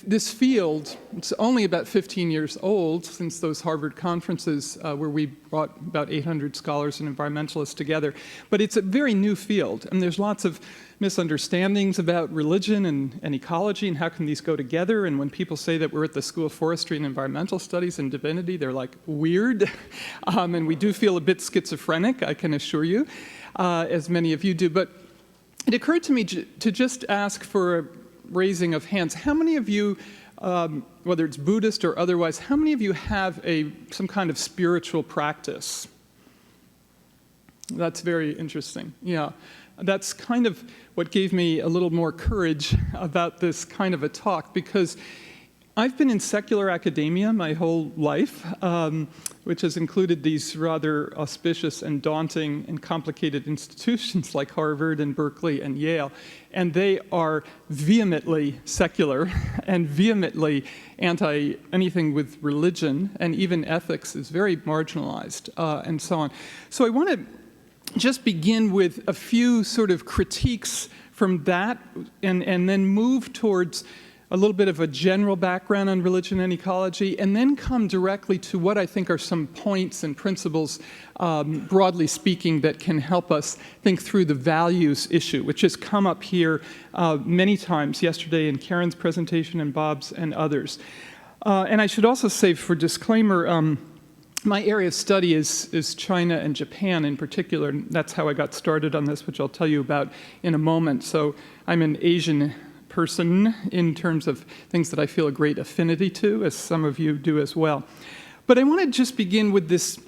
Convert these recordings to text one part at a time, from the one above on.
This field, it's only about 15 years old since those Harvard conferences where we brought about 800 scholars and environmentalists together, but it's a very new field, and there's lots of misunderstandings about religion and ecology and how can these go together. And when people say that we're at the School of Forestry and Environmental Studies and Divinity, they're like, weird. And we do feel a bit schizophrenic, I can assure you, as many of you do. But it occurred to me to just ask for a raising of hands. How many of you, whether it's Buddhist or otherwise, how many of you have some kind of spiritual practice? That's very interesting, yeah. That's kind of what gave me a little more courage about this kind of a talk, because I've been in secular academia my whole life, which has included these rather auspicious and daunting and complicated institutions like Harvard and Berkeley and Yale, and they are vehemently secular and vehemently anti anything with religion, and even ethics is very marginalized, and so on. So I want to just begin with a few sort of critiques from that, and then move towards a little bit of a general background on religion and ecology, and then come directly to what I think are some points and principles, broadly speaking, that can help us think through the values issue, which has come up here many times yesterday in Karen's presentation and Bob's and others. And I should also say, for disclaimer, my area of study is China and Japan in particular, and that's how I got started on this, which I'll tell you about in a moment. So I'm an Asian person in terms of things that I feel a great affinity to, as some of you do as well. But I want to just begin with this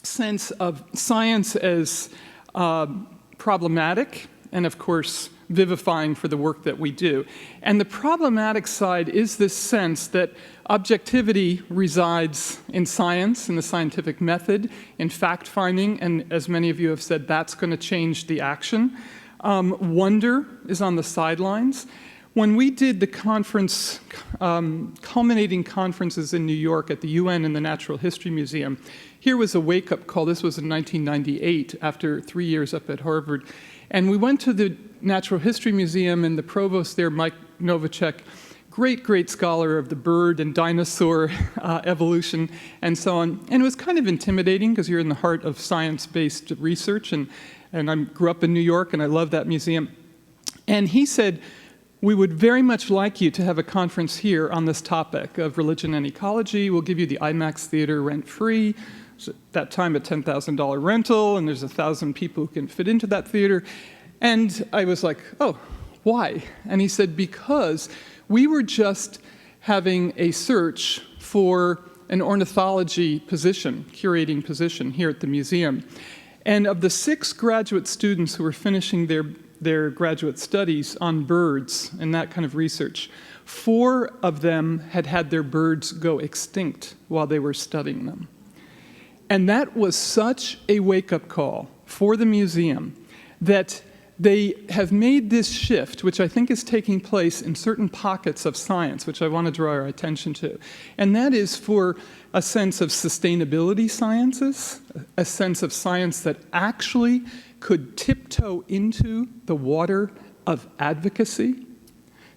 sense of science as problematic and, of course, vivifying for the work that we do. And the problematic side is this sense that objectivity resides in science, in the scientific method, in fact-finding, and as many of you have said, that's going to change the action. Wonder is on the sidelines. When we did the conference, culminating conferences in New York at the UN and the Natural History Museum, here was a wake-up call. This was in 1998, after 3 years up at Harvard. And we went to the Natural History Museum, and the provost there, Mike Novacek, great scholar of the bird and dinosaur evolution and so on. And it was kind of intimidating because you're in the heart of science-based research, and I grew up in New York, and I love that museum. And he said, we would very much like you to have a conference here on this topic of religion and ecology. We'll give you the IMAX Theater rent-free. At that time, a $10,000 rental, and there's 1,000 people who can fit into that theater. And I was like, oh, why? And he said, because we were just having a search for an ornithology position, curating position here at the museum. And of the 6 graduate students who were finishing their graduate studies on birds and that kind of research, 4 of them had had their birds go extinct while they were studying them. And that was such a wake-up call for the museum that they have made this shift, which I think is taking place in certain pockets of science, which I want to draw our attention to. And that is for a sense of sustainability sciences, a sense of science that actually could tiptoe into the water of advocacy.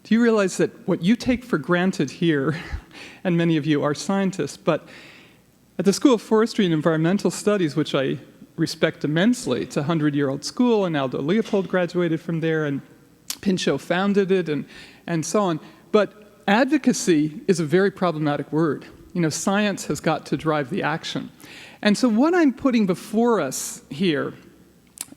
Do you realize that what you take for granted here, and many of you are scientists, but at the School of Forestry and Environmental Studies, which I respect immensely, it's a 100-year-old school, and Aldo Leopold graduated from there, and Pinchot founded it, and so on. But advocacy is a very problematic word. You know, science has got to drive the action. And so what I'm putting before us here,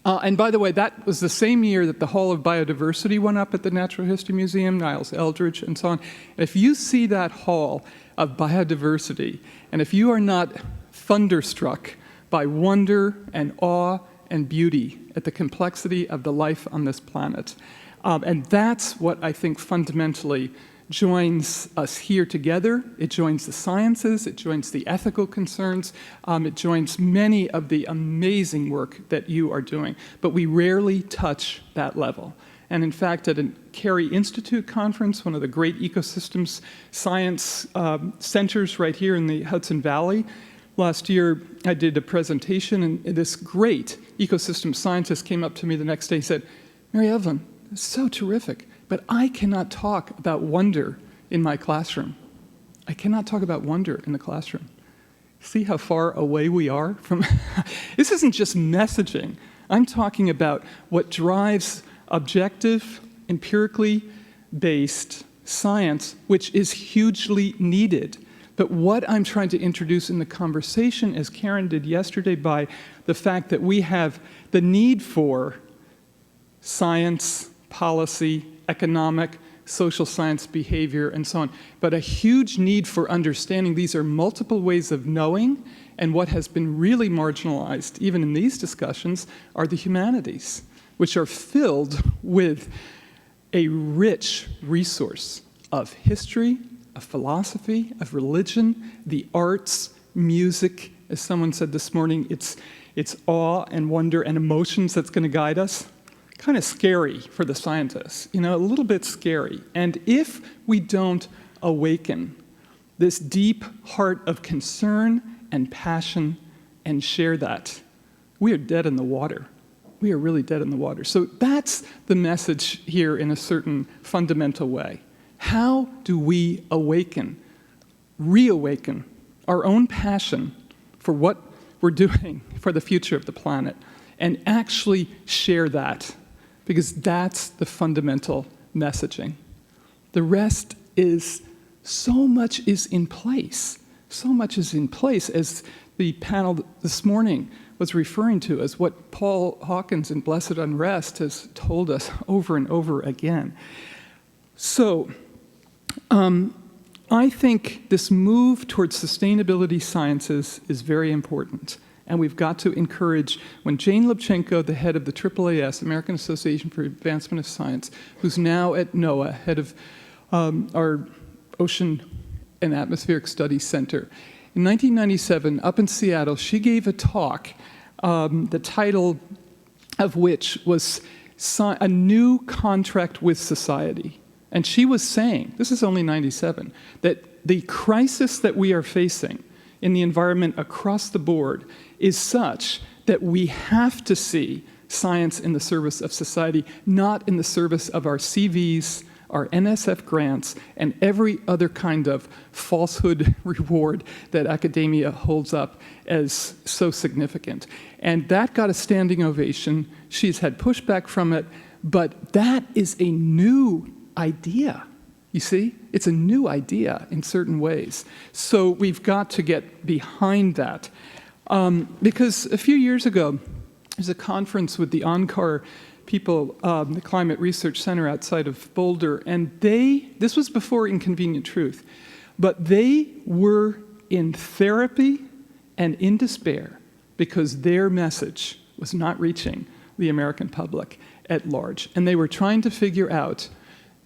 and by the way, that was the same year that the Hall of Biodiversity went up at the Natural History Museum, Niles Eldridge, and so on. If you see that hall of biodiversity, and if you are not thunderstruck by wonder and awe and beauty at the complexity of the life on this planet, and that's what I think fundamentally joins us here together. It joins the sciences, it joins the ethical concerns, it joins many of the amazing work that you are doing, but we rarely touch that level. And in fact, at a Carey Institute conference, one of the great ecosystems science centers right here in the Hudson Valley, last year I did a presentation, and this great ecosystem scientist came up to me the next day and said, Mary Evelyn, it's so terrific, but I cannot talk about wonder in my classroom. I cannot talk about wonder in the classroom. See how far away we are from... This isn't just messaging. I'm talking about what drives objective, empirically based science, which is hugely needed. But what I'm trying to introduce in the conversation, as Karen did yesterday, by the fact that we have the need for science, policy, economic, social science, behavior, and so on, but a huge need for understanding these are multiple ways of knowing, and what has been really marginalized, even in these discussions, are the humanities, which are filled with a rich resource of history, of philosophy, of religion, the arts, music. As someone said this morning, it's awe and wonder and emotions that's going to guide us. Kind of scary for the scientists, a little bit scary. And if we don't awaken this deep heart of concern and passion and share that, we are dead in the water. We are really dead in the water. So that's the message here in a certain fundamental way. How do we reawaken our own passion for what we're doing for the future of the planet and actually share that? Because that's the fundamental messaging. The rest is, so much is in place. So much is in place, as the panel this morning was referring to, as what Paul Hawkins in Blessed Unrest has told us over and over again. So, I think this move towards sustainability sciences is very important. And we've got to encourage, when Jane Lubchenco, the head of the AAAS, American Association for Advancement of Science, who's now at NOAA, head of our Ocean and Atmospheric Studies Center, in 1997, up in Seattle, she gave a talk, the title of which was A New Contract with Society. And she was saying, this is only 97, that the crisis that we are facing in the environment across the board is such that we have to see science in the service of society, not in the service of our CVs, our NSF grants, and every other kind of falsehood reward that academia holds up as so significant. And that got a standing ovation. She's had pushback from it, but that is a new idea. You see? It's a new idea in certain ways. So we've got to get behind that. Because a few years ago, there's a conference with the ONCAR people, the Climate Research Center outside of Boulder, and this was before Inconvenient Truth, but they were in therapy and in despair because their message was not reaching the American public at large. And they were trying to figure out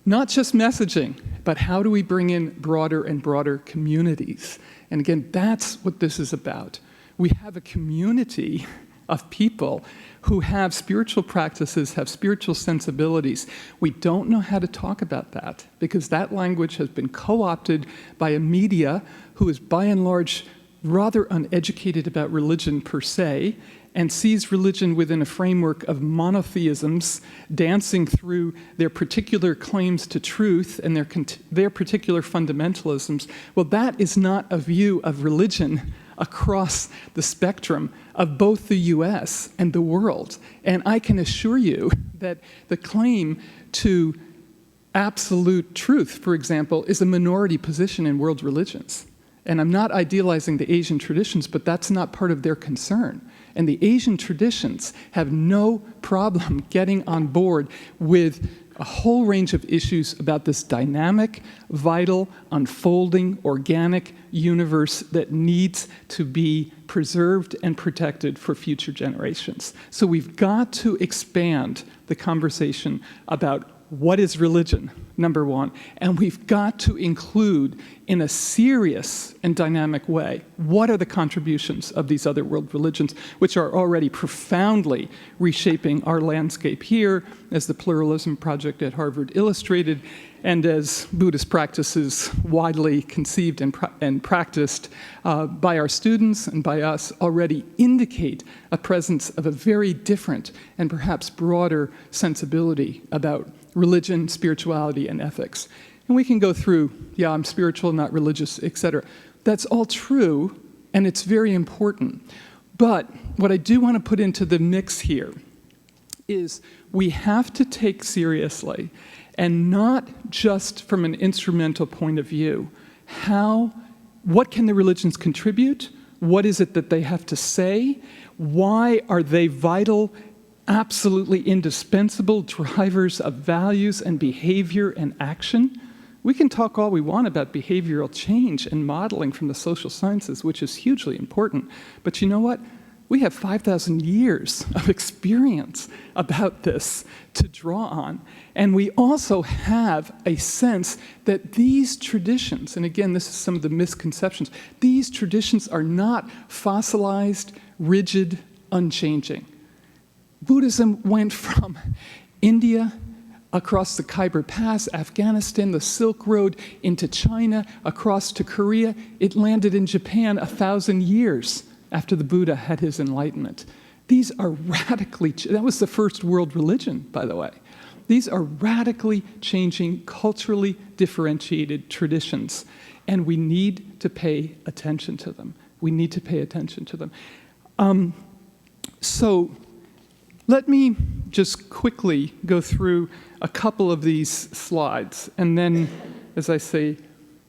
not just messaging, but how do we bring in broader and broader communities? And again, that's what this is about. We have a community of people who have spiritual practices, have spiritual sensibilities. We don't know how to talk about that because that language has been co-opted by a media who is by and large rather uneducated about religion per se, and sees religion within a framework of monotheisms dancing through their particular claims to truth and their particular fundamentalisms. Well, that is not a view of religion across the spectrum of both the US and the world. And I can assure you that the claim to absolute truth, for example, is a minority position in world religions. And I'm not idealizing the Asian traditions, but that's not part of their concern. And the Asian traditions have no problem getting on board with a whole range of issues about this dynamic, vital, unfolding, organic universe that needs to be preserved and protected for future generations. So we've got to expand the conversation about what is religion, number one, and we've got to include in a serious and dynamic way what are the contributions of these other world religions, which are already profoundly reshaping our landscape here, as the Pluralism Project at Harvard illustrated, and as Buddhist practices widely conceived and practiced by our students and by us already indicate a presence of a very different and perhaps broader sensibility about religion, spirituality, and ethics. And we can go through, yeah, I'm spiritual, not religious, etc. That's all true, and it's very important. But what I do want to put into the mix here is we have to take seriously, and not just from an instrumental point of view, what can the religions contribute? What is it that they have to say? Why are they vital, absolutely indispensable drivers of values and behavior and action? We can talk all we want about behavioral change and modeling from the social sciences, which is hugely important. But you know what? We have 5,000 years of experience about this to draw on. And we also have a sense that these traditions, and again, this is some of the misconceptions, these traditions are not fossilized, rigid, unchanging. Buddhism went from India across the Khyber Pass, Afghanistan, the Silk Road, into China, across to Korea. It landed in Japan 1,000 years after the Buddha had his enlightenment. These are radically, that was the first world religion, by the way. These are radically changing, culturally differentiated traditions, and we need to pay attention to them. We need to pay attention to them. So let me just quickly go through a couple of these slides, and then, as I say,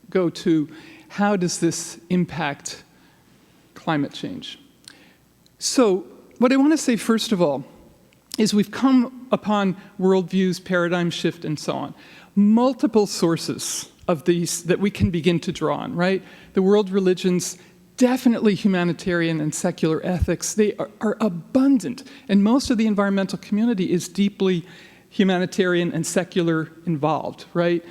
go to how does this impact climate change. So what I want to say first of all is we've come upon worldviews, paradigm shift, and so on. Multiple sources of these that we can begin to draw on, right? The world religions, definitely humanitarian and secular ethics, they are abundant. And most of the environmental community is deeply humanitarian and secular involved, right?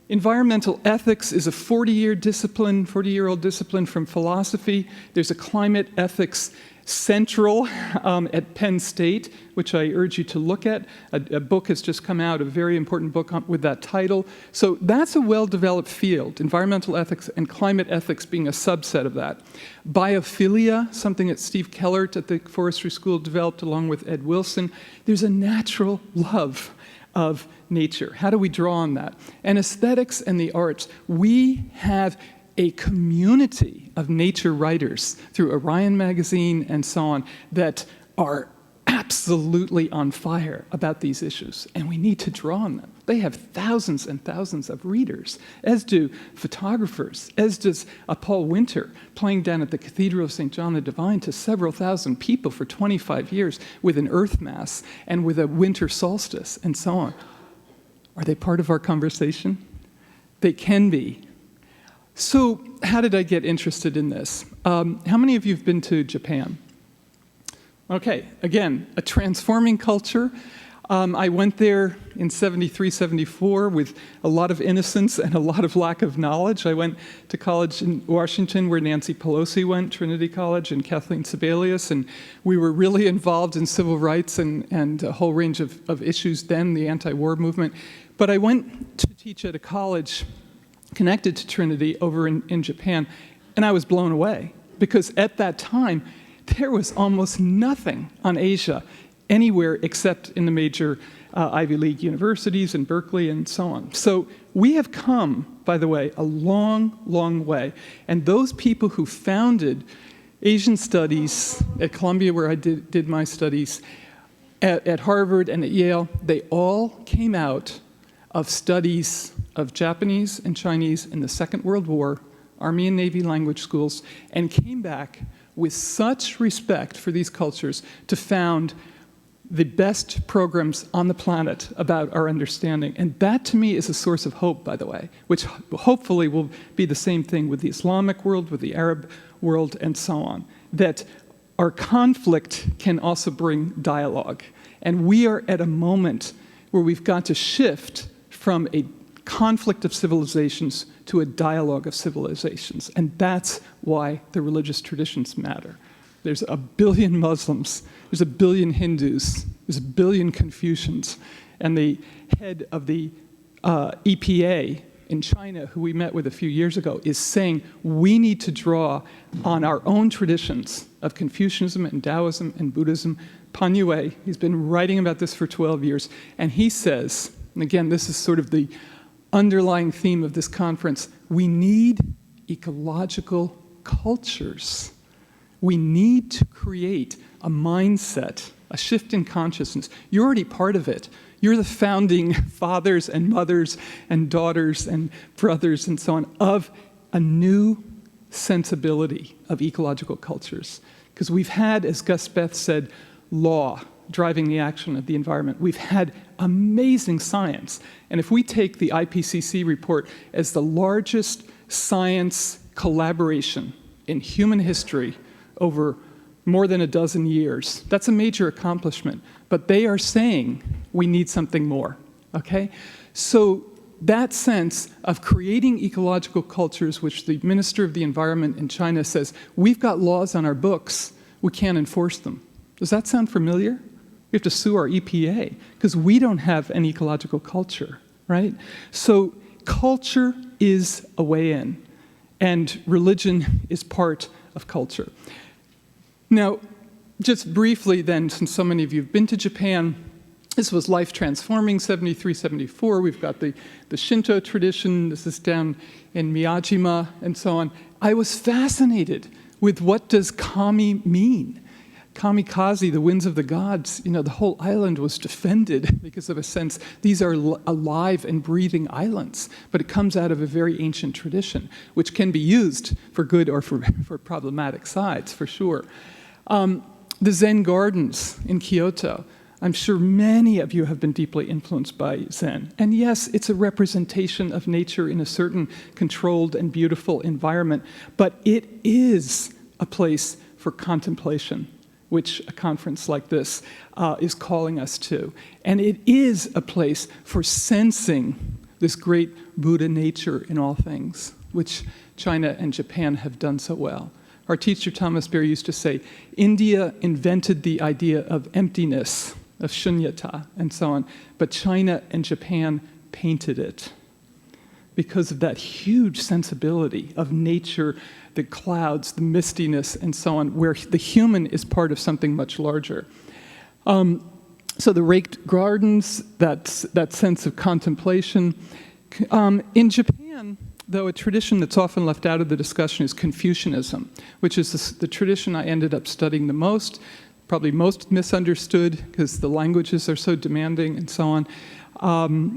Environmental ethics is a 40-year discipline, 40-year-old discipline from philosophy. There's a climate ethics central at Penn State, which I urge you to look at. A book has just come out, a very important book with that title. So that's a well-developed field, environmental ethics and climate ethics being a subset of that. Biophilia, something that Steve Kellert at the Forestry School developed along with Ed Wilson. There's a natural love of nature. How do we draw on that? And aesthetics and the arts. We have a community of nature writers through Orion Magazine and so on that are absolutely on fire about these issues, and we need to draw on them. They have thousands and thousands of readers, as do photographers, as does Paul Winter, playing down at the Cathedral of St. John the Divine to several thousand people for 25 years with an earth mass and with a winter solstice and so on. Are they part of our conversation? They can be. So how did I get interested in this? How many of you have been to Japan? Okay, again, a transforming culture. I went there in 73, 74 with a lot of innocence and a lot of lack of knowledge. I went to college in Washington where Nancy Pelosi went, Trinity College, and Kathleen Sebelius, and we were really involved in civil rights and a whole range of issues then, the anti-war movement. But I went to teach at a college connected to Trinity over in Japan, and I was blown away because at that time, there was almost nothing on Asia anywhere except in the major Ivy League universities in Berkeley and so on. So we have come, by the way, a long, long way. And those people who founded Asian studies at Columbia, where I did my studies, at Harvard and at Yale, they all came out of studies of Japanese and Chinese in the Second World War, Army and Navy language schools, and came back with such respect for these cultures to found the best programs on the planet about our understanding. And that, to me, is a source of hope, by the way, which hopefully will be the same thing with the Islamic world, with the Arab world, and so on, that our conflict can also bring dialogue. And we are at a moment where we've got to shift from a conflict of civilizations to a dialogue of civilizations. And that's why the religious traditions matter. There's 1 billion Muslims, there's 1 billion Hindus, there's 1 billion Confucians, and the head of the EPA in China, who we met with a few years ago, is saying we need to draw on our own traditions of Confucianism and Taoism and Buddhism. Pan Yue, he's been writing about this for 12 years, and he says, and again, this is sort of the underlying theme of this conference. We need ecological cultures. We need to create a mindset, a shift in consciousness. You're already part of it. You're the founding fathers and mothers and daughters and brothers and so on of a new sensibility of ecological cultures. Because we've had, as Gus Beth said, law driving the action of the environment. We've had amazing science. And if we take the IPCC report as the largest science collaboration in human history over more than a dozen years, that's a major accomplishment. But they are saying we need something more, okay? So that sense of creating ecological cultures, which the Minister of the Environment in China says, we've got laws on our books, we can't enforce them. Does that sound familiar? We have to sue our EPA because we don't have an ecological culture, right? So culture is a way in, and religion is part of culture. Now, just briefly then, since so many of you have been to Japan, this was life-transforming, 73, 74. We've got the Shinto tradition. This is down in Miyajima and so on. I was fascinated with what does kami mean. Kamikaze, the winds of the gods, the whole island was defended because of a sense these are alive and breathing islands, but it comes out of a very ancient tradition, which can be used for good or for problematic sides, for sure. The Zen gardens in Kyoto, I'm sure many of you have been deeply influenced by Zen. And yes, it's a representation of nature in a certain controlled and beautiful environment, but it is a place for contemplation, which a conference like this is calling us to. And it is a place for sensing this great Buddha nature in all things, which China and Japan have done so well. Our teacher, Thomas Berry, used to say, India invented the idea of emptiness, of shunyata, and so on, but China and Japan painted it because of that huge sensibility of nature, the clouds, the mistiness, and so on, where the human is part of something much larger. So the raked gardens, that sense of contemplation. In Japan, though, a tradition that's often left out of the discussion is Confucianism, which is the tradition I ended up studying the most, probably most misunderstood because the languages are so demanding and so on.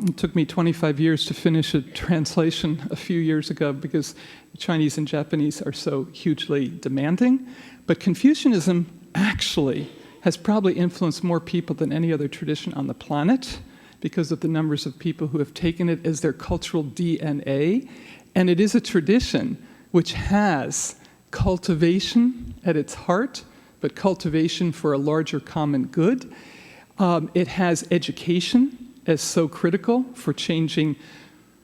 It took me 25 years to finish a translation a few years ago because Chinese and Japanese are so hugely demanding. But Confucianism actually has probably influenced more people than any other tradition on the planet because of the numbers of people who have taken it as their cultural DNA. And it is a tradition which has cultivation at its heart, but cultivation for a larger common good. It has education as so critical for changing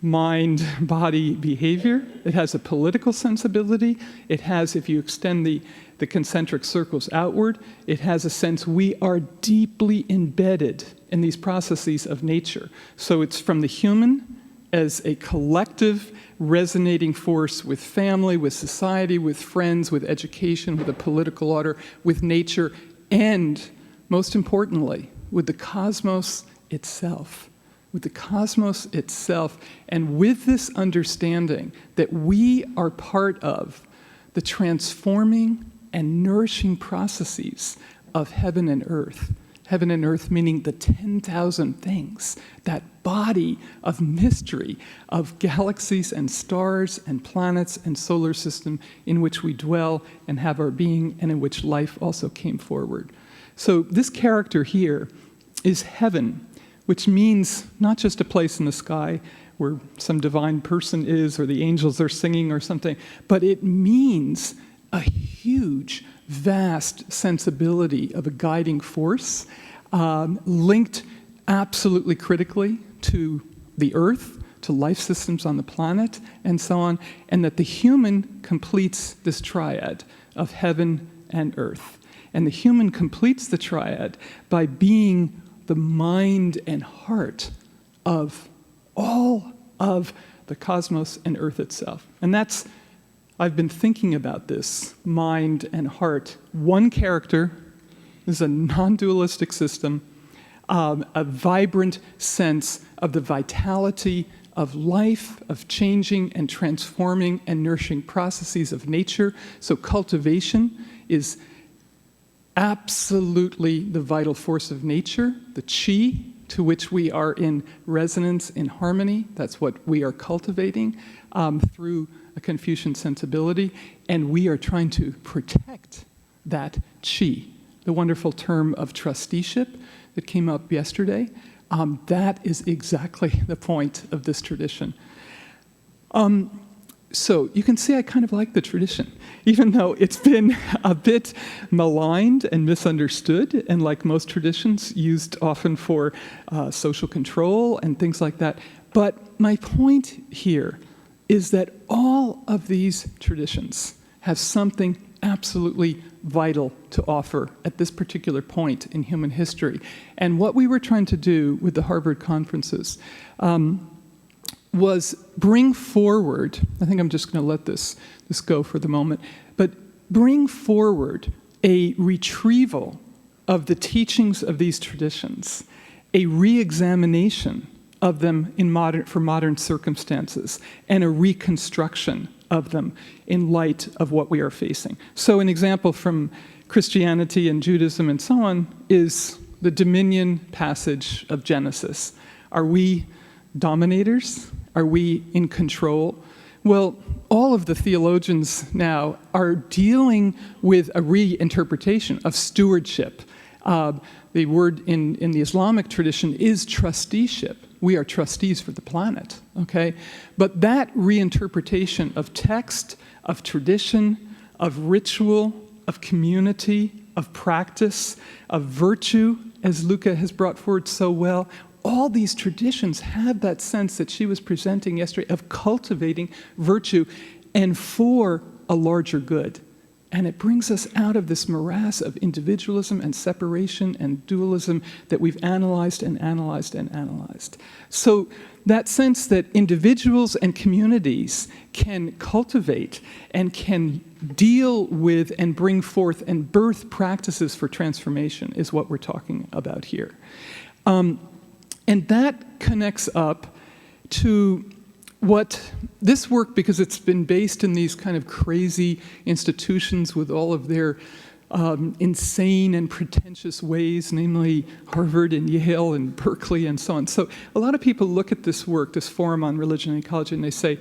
mind, body, behavior. It has a political sensibility. It has, if you extend the concentric circles outward, it has a sense we are deeply embedded in these processes of nature. So it's from the human as a collective resonating force with family, with society, with friends, with education, with a political order, with nature, and most importantly, with the cosmos itself. With the cosmos itself, and with this understanding that we are part of the transforming and nourishing processes of heaven and earth. Heaven and earth meaning the 10,000 things, that body of mystery of galaxies and stars and planets and solar system in which we dwell and have our being and in which life also came forward. So this character here is heaven, which means not just a place in the sky where some divine person is or the angels are singing or something, but it means a huge, vast sensibility of a guiding force linked absolutely critically to the earth, to life systems on the planet, and so on, and that the human completes this triad of heaven and earth. And the human completes the triad by being the mind and heart of all of the cosmos and earth itself. And that's, I've been thinking about this, mind and heart. One character is a non-dualistic system, a vibrant sense of the vitality of life, of changing and transforming and nourishing processes of nature. So cultivation is absolutely the vital force of nature, the chi, to which we are in resonance, in harmony. That's what we are cultivating through a Confucian sensibility. And we are trying to protect that chi. The wonderful term of trusteeship that came up yesterday, that is exactly the point of this tradition. So you can see I kind of like the tradition, even though it's been a bit maligned and misunderstood, and like most traditions, used often for social control and things like that. But my point here is that all of these traditions have something absolutely vital to offer at this particular point in human history. And what we were trying to do with the Harvard conferences was bring forward, I think I'm just going to let this go for the moment, but bring forward a retrieval of the teachings of these traditions, a re-examination of them for modern circumstances, and a reconstruction of them in light of what we are facing. So an example from Christianity and Judaism and so on is the dominion passage of Genesis. Are we dominators? Are we in control? Well, all of the theologians now are dealing with a reinterpretation of stewardship. The word in the Islamic tradition is trusteeship. We are trustees for the planet, okay? But that reinterpretation of text, of tradition, of ritual, of community, of practice, of virtue, as Luca has brought forward so well, all these traditions have that sense that she was presenting yesterday of cultivating virtue and for a larger good. And it brings us out of this morass of individualism and separation and dualism that we've analyzed and analyzed and analyzed. So that sense that individuals and communities can cultivate and can deal with and bring forth and birth practices for transformation is what we're talking about here. And that connects up to what this work, because it's been based in these kind of crazy institutions with all of their insane and pretentious ways, namely Harvard and Yale and Berkeley and so on. So a lot of people look at this work, this Forum on Religion and Ecology, and they say,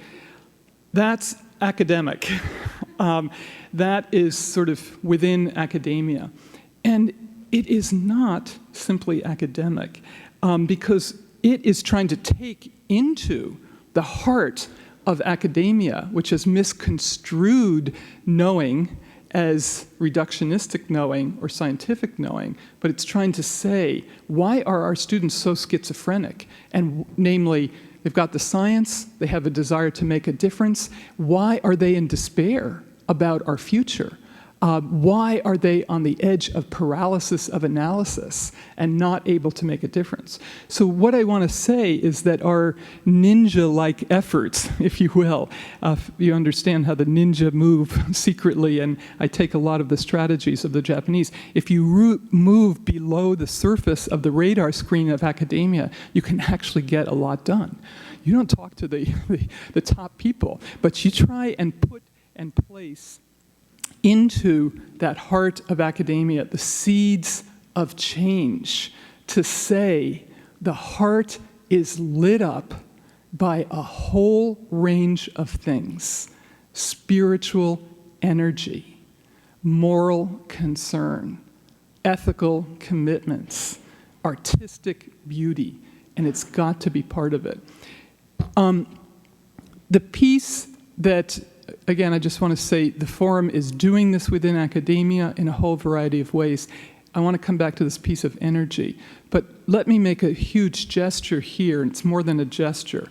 that's academic. That is sort of within academia. And it is not simply academic. Because it is trying to take into the heart of academia, which has misconstrued knowing as reductionistic knowing or scientific knowing, but it's trying to say, why are our students so schizophrenic? And namely, they've got the science, they have a desire to make a difference. Why are they in despair about our future? Why are they on the edge of paralysis of analysis and not able to make a difference? So what I want to say is that our ninja-like efforts, if you will, you understand how the ninja move secretly, and I take a lot of the strategies of the Japanese. If you move below the surface of the radar screen of academia, you can actually get a lot done. You don't talk to the top people, but you try and put and place into that heart of academia the seeds of change, to say the heart is lit up by a whole range of things: spiritual energy, moral concern, ethical commitments, artistic beauty, and it's got to be part of it. The piece that, again, I just want to say the Forum is doing this within academia in a whole variety of ways. I want to come back to this piece of energy. But let me make a huge gesture here, and it's more than a gesture.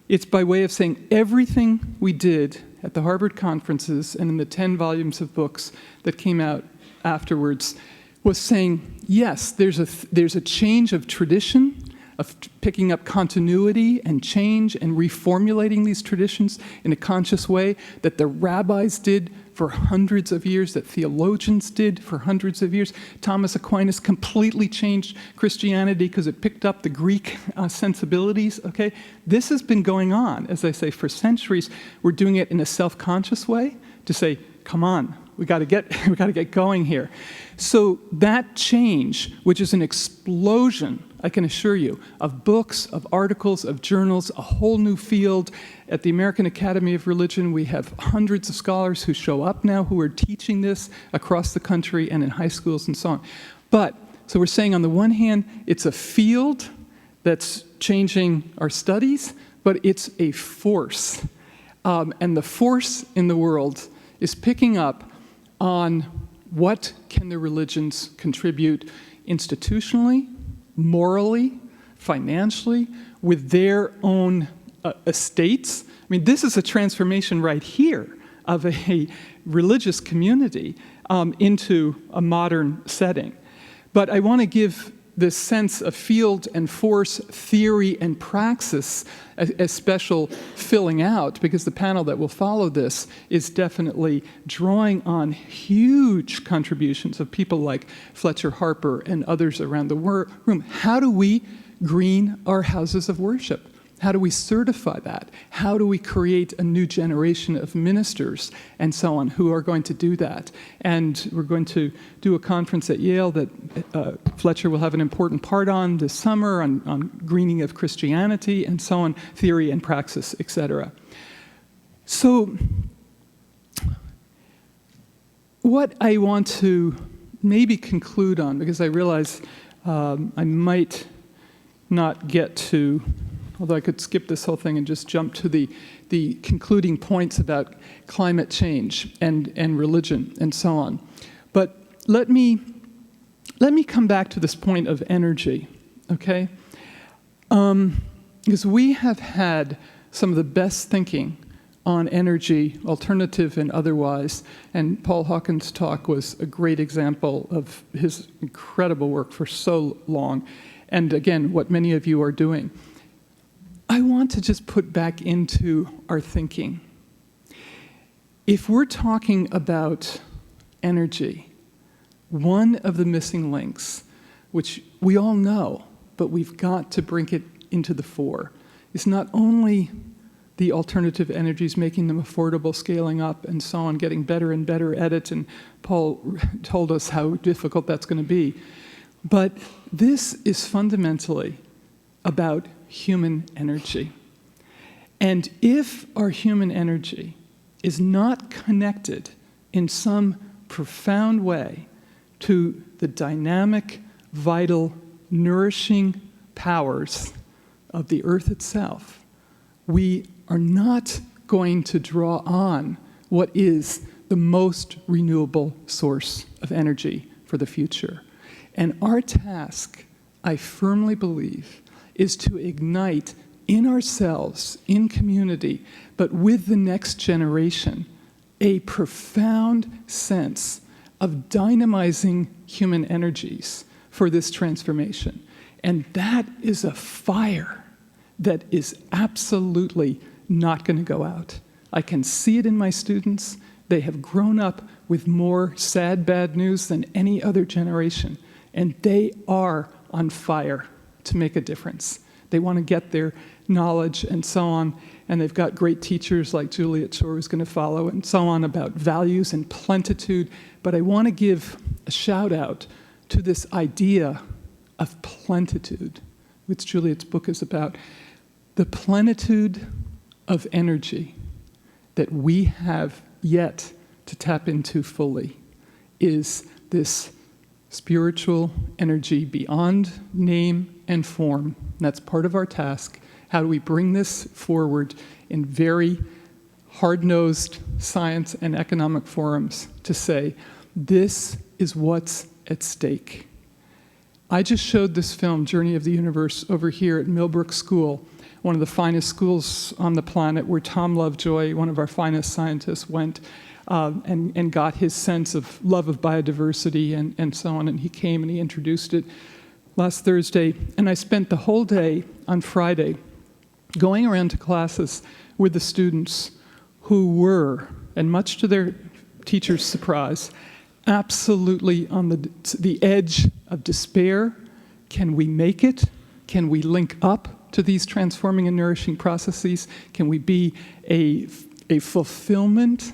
It's by way of saying everything we did at the Harvard conferences and in the 10 volumes of books that came out afterwards was saying, yes, there's a change of tradition, of picking up continuity and change and reformulating these traditions in a conscious way that the rabbis did for hundreds of years, that theologians did for hundreds of years. Thomas Aquinas completely changed Christianity because it picked up the Greek sensibilities, okay? This has been going on, as I say, for centuries. We're doing it in a self-conscious way to say, come on, we got to get going here. So that change, which is an explosion, I can assure you, of books, of articles, of journals, a whole new field. At the American Academy of Religion, we have hundreds of scholars who show up now who are teaching this across the country and in high schools and so on. But, so we're saying on the one hand, it's a field that's changing our studies, but it's a force. And the force in the world is picking up on what can the religions contribute institutionally, morally, financially, with their own estates. I mean, this is a transformation right here of a religious community into a modern setting. But I want to give this sense of field and force, theory and praxis a special filling out, because the panel that will follow this is definitely drawing on huge contributions of people like Fletcher Harper and others around the room. How do we green our houses of worship? How do we certify that? How do we create a new generation of ministers and so on who are going to do that? And we're going to do a conference at Yale that Fletcher will have an important part on this summer on greening of Christianity and so on, theory and praxis, etc. So what I want to maybe conclude on, because I realize I might not get to, although I could skip this whole thing and just jump to the concluding points about climate change and religion and so on. But let me come back to this point of energy, okay? Because we have had some of the best thinking on energy, alternative and otherwise, and Paul Hawkins' talk was a great example of his incredible work for so long, and again, what many of you are doing. I want to just put back into our thinking. If we're talking about energy, one of the missing links, which we all know, but we've got to bring it into the fore, is not only the alternative energies, making them affordable, scaling up, and so on, getting better and better at it, and Paul told us how difficult that's going to be, but this is fundamentally about human energy. And if our human energy is not connected in some profound way to the dynamic, vital, nourishing powers of the earth itself, we are not going to draw on what is the most renewable source of energy for the future. And our task, I firmly believe, is to ignite in ourselves, in community, but with the next generation, a profound sense of dynamizing human energies for this transformation. And that is a fire that is absolutely not going to go out. I can see it in my students. They have grown up with more sad, bad news than any other generation, and they are on fire to make a difference. They want to get their knowledge and so on, and they've got great teachers like Juliet Schor who's going to follow and so on about values and plenitude. But I want to give a shout out to this idea of plenitude, which Juliet's book is about. The plenitude of energy that we have yet to tap into fully is this spiritual energy beyond name and form. And that's part of our task. How do we bring this forward in very hard-nosed science and economic forums to say, this is what's at stake? I just showed this film, Journey of the Universe, over here at Millbrook School, one of the finest schools on the planet, where Tom Lovejoy, one of our finest scientists, went and got his sense of love of biodiversity and so on, and he came and he introduced it. last Thursday, and I spent the whole day on Friday going around to classes with the students who were, and much to their teachers' surprise, absolutely on the edge of despair. Can we make it? Can we link up to these transforming and nourishing processes? Can we be a fulfillment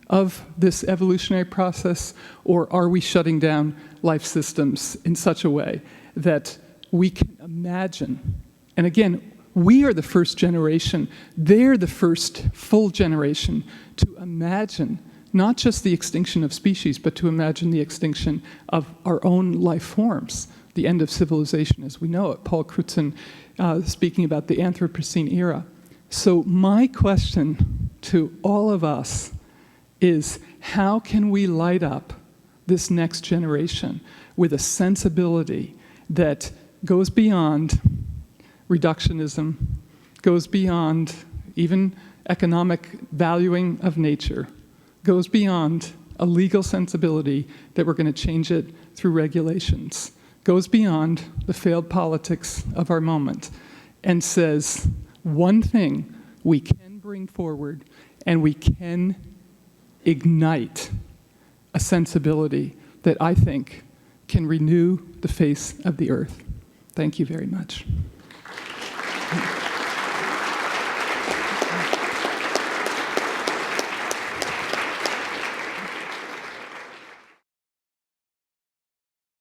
of this evolutionary process, or are we shutting down life systems in such a way that we can imagine? And again, we are the first generation, they're the first full generation to imagine not just the extinction of species, but to imagine the extinction of our own life forms, the end of civilization as we know it. Paul Crutzen speaking about the Anthropocene era. So my question to all of us is, how can we light up this next generation with a sensibility that goes beyond reductionism, goes beyond even economic valuing of nature, goes beyond a legal sensibility that we're going to change it through regulations, goes beyond the failed politics of our moment, and says one thing we can bring forward, and we can ignite a sensibility that I think can renew the face of the earth. Thank you very much.